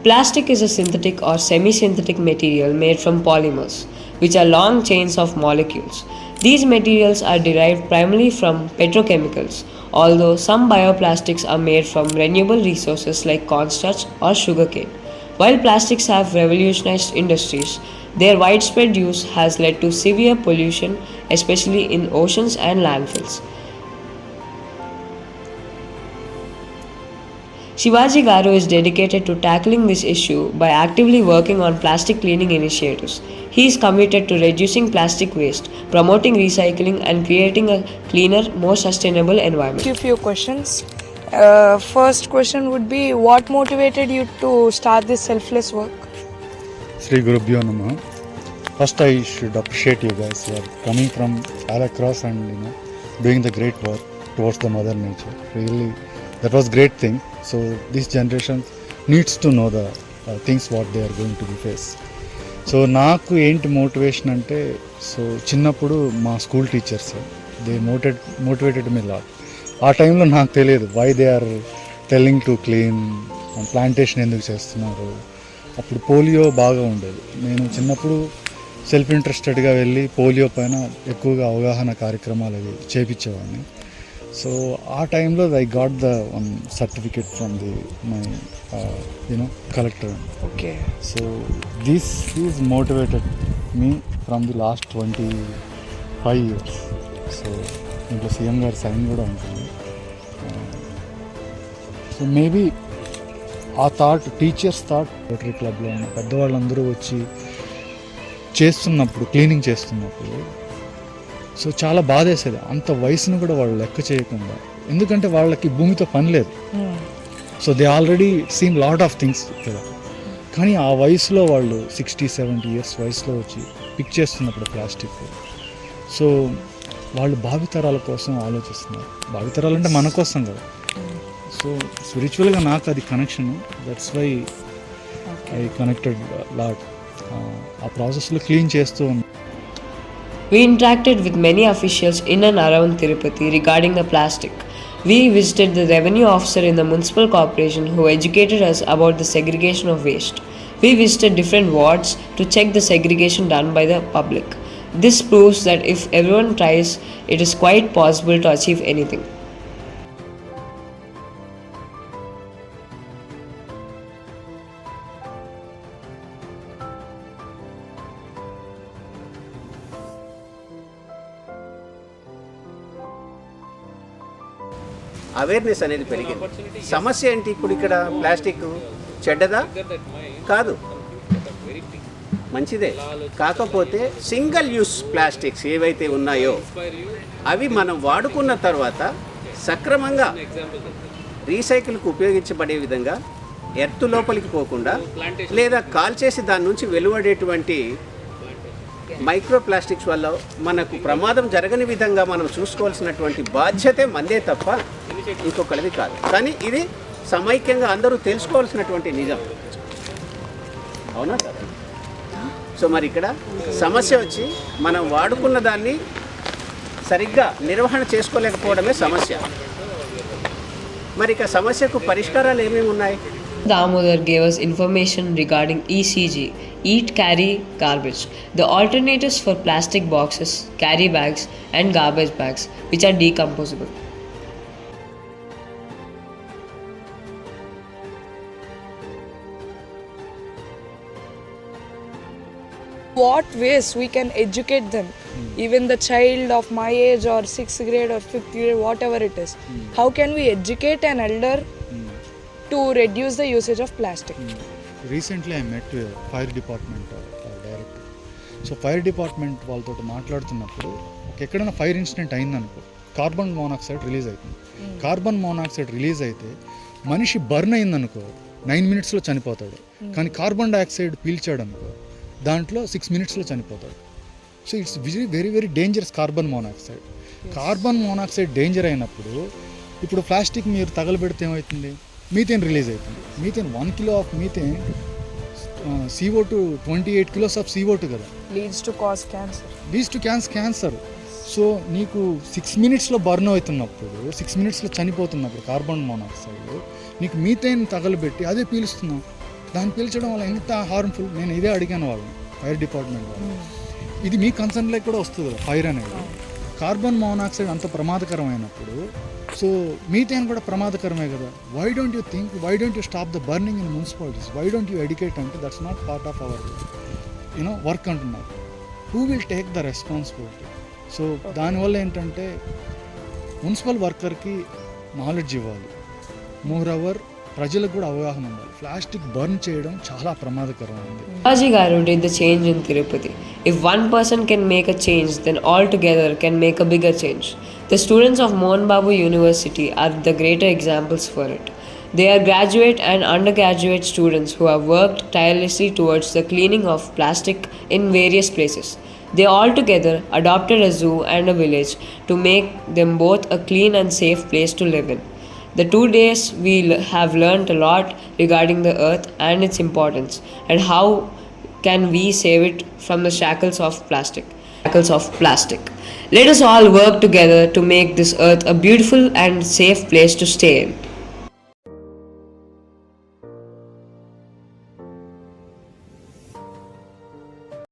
Plastic is a synthetic or semi synthetic material made from polymers, which are long chains of molecules. These materials are derived primarily from petrochemicals, although some bioplastics are made from renewable resources like cornstarch or sugarcane. While plastics have revolutionized industries, their widespread use has led to severe pollution, especially in oceans and landfills. Shivaji Garu is dedicated to tackling this issue by actively working on plastic cleaning initiatives. He is committed to reducing plastic waste, promoting recycling, and creating a cleaner, more sustainable environment. A few questions. First question would be, what motivated you to start this selfless work? Sri Gurubhyo Namaha. First, I should appreciate you guys. You are coming from all across and doing the great work towards the mother nature. Really, that was great thing. So this generation needs to know the things what they are going to be face. So నాకు ఏంటి motivation అంటే, so చిన్నప్పుడు మా school teachers they motivated me lot. ఆ టైంలో నాకు తెలియదు why they are telling to clean, plantation ఎందుకు చేస్తున్నారు. అప్పుడు పోలియో బాగా ఉండేది. నేను చిన్నప్పుడు సెల్ఫ్ ఇంట్రెస్టెడ్గా వెళ్ళి పోలియో పైన ఎక్కువగా అవగాహన కార్యక్రమాలు అవి చేపించేవాడిని. సో ఆ టైంలో I got the one certificate from the my collector. Okay. So this is motivated me from the last 25 years. So ఇంట్లో సీఎం గారి సైన్ కూడా ఉంటుంది. సో మేబీ ఆ థాట్, టీచర్స్ థాట్, రోటరీ క్లబ్లో ఉన్న పెద్దవాళ్ళందరూ వచ్చి చేస్తున్నప్పుడు, క్లీనింగ్ చేస్తున్నప్పుడు సో చాలా బాధేసేది. అంత వయసును కూడా వాళ్ళు లెక్క చేయకుండా, ఎందుకంటే వాళ్ళకి భూమితో పని లేదు. So they already seen lot of things కదా. కానీ ఆ వయసులో వాళ్ళు 60-70 years వయసులో వచ్చి పిక్ చేస్తున్నప్పుడు ప్లాస్టిక్, సో వాళ్ళు భావితరాల కోసం ఆలోచిస్తున్నారు. భావితరాలు అంటే మన కోసం కదా. సో స్పిరిచువల్గా నాకు అది connection. That's why I connected lot. ఆ ప్రాసెస్లో క్లీన్ చేస్తూ ఉన్నాను. We interacted with many officials in and around Tirupati regarding the plastic. We visited the revenue officer in the municipal corporation who educated us about the segregation of waste. We visited different wards to check the segregation done by the public. This proves that if everyone tries, it is quite possible to achieve anything. Awareness అనేది పెరిగింది. సమస్య ఏంటి? ఇప్పుడు ఇక్కడ plastic చెడ్డదా? కాదు, మంచిదే. కాకపోతే single use plastics ఏవైతే ఉన్నాయో అవి మనం వాడుకున్న తర్వాత సక్రమంగా రీసైకిల్కి ఉపయోగించబడే విధంగా ఎర్త్ లోపలికి పోకుండా, లేదా కాల్చేసి దాని నుంచి వెలువడేటువంటి మైక్రో ప్లాస్టిక్స్ వల్ల మనకు ప్రమాదం జరగని విధంగా మనం చూసుకోవాల్సినటువంటి బాధ్యతే మందే తప్ప ఇంకొకరిది కాదు. కానీ ఇది సమైక్యంగా అందరూ తెలుసుకోవాల్సినటువంటి నిజం. అవునా కదా? సో మరి ఇక్కడ సమస్య వచ్చి మనం వాడుకున్న దాన్ని సరిగ్గా నిర్వహణ చేసుకోలేకపోవడమే సమస్య. మరి ఇక సమస్యకు పరిష్కారాలు ఏమేమి ఉన్నాయి? Damodar gave us information regarding ECG, Eat, Carry, Garbage, the alternatives for plastic boxes, carry bags, and garbage bags, which are decomposable. What ways we can educate them? Even the child of my age or 6th grade or 5th grade, whatever it is. How can we educate an elder to reduce the usage of plastic? Recently I met fire department director. So fire department వాళ్ళతో మాట్లాడుతున్నప్పుడు ఎక్కడైనా fire incident అయిందనుకో, carbon monoxide release అవుతుంది. Carbon monoxide release అయితే మనిషి burn అయిందనుకో 9 minutesలో చనిపోతాడు. కానీ కార్బన్ డైఆక్సైడ్ పీల్చాడు అనుకో దాంట్లో 6 minutesలో చనిపోతాడు. So it's very very dangerous carbon monoxide. Carbon monoxide danger అయినప్పుడు ఇప్పుడు ప్లాస్టిక్ మీరు తగలబెడితే ఏమవుతుంది? మీథేన్ రిలీజ్ అవుతుంది. Methane 1 kilo of methane CO2 28 kilos of CO2 కదా. Leads to cause cancer. Leads to cancer. So నీకు 6 minutesలో బర్న్ అవుతున్నప్పుడు, 6 minutesలో చనిపోతున్నప్పుడు కార్బన్ మోనాక్సైడ్ నీకు methane తగలబెట్టి అదే పీలుస్తున్నావు. దాన్ని పీల్చడం వల్ల ఎంత హార్మ్ఫుల్. నేను ఇదే అడిగాను వాళ్ళు, ఫైర్ డిపార్ట్మెంట్ వాళ్ళు. ఇది మీ కన్సర్న్లోకి కూడా వస్తుంది కదా ఫైర్ అనేది. కార్బన్ మోనాక్సైడ్ అంత ప్రమాదకరమైనప్పుడు సో మీథేన్ కూడా ప్రమాదకరమే కదా. Why don't you stop the burning in municipalities, why don't you educate అంటే that's not part of our work అంటున్నారు. Who will take the responsibility? So దానివల్ల ఏంటంటే మున్సిపల్ వర్కర్కి నాలెడ్జ్ ఇవ్వాలి, మోర్ ప్రజలకు కూడా అవగాహన ఉండాలి. ప్లాస్టిక్ బర్న్ చేయడం చాలా ప్రమాదకరమైంది. Balaji Garu did the change in Tirupati. If one person can make a change, then all together can make a bigger change. The students of Mohan Babu University are the greater examples for it. They are graduate and undergraduate students who have worked tirelessly towards the cleaning of plastic in various places. They all together adopted a zoo and a village to make them both a clean and safe place to live in. The 2 days we have learned a lot regarding the earth and its importance and how can we save it from the shackles of plastic. Let us all work together to make this earth a beautiful and safe place to stay in.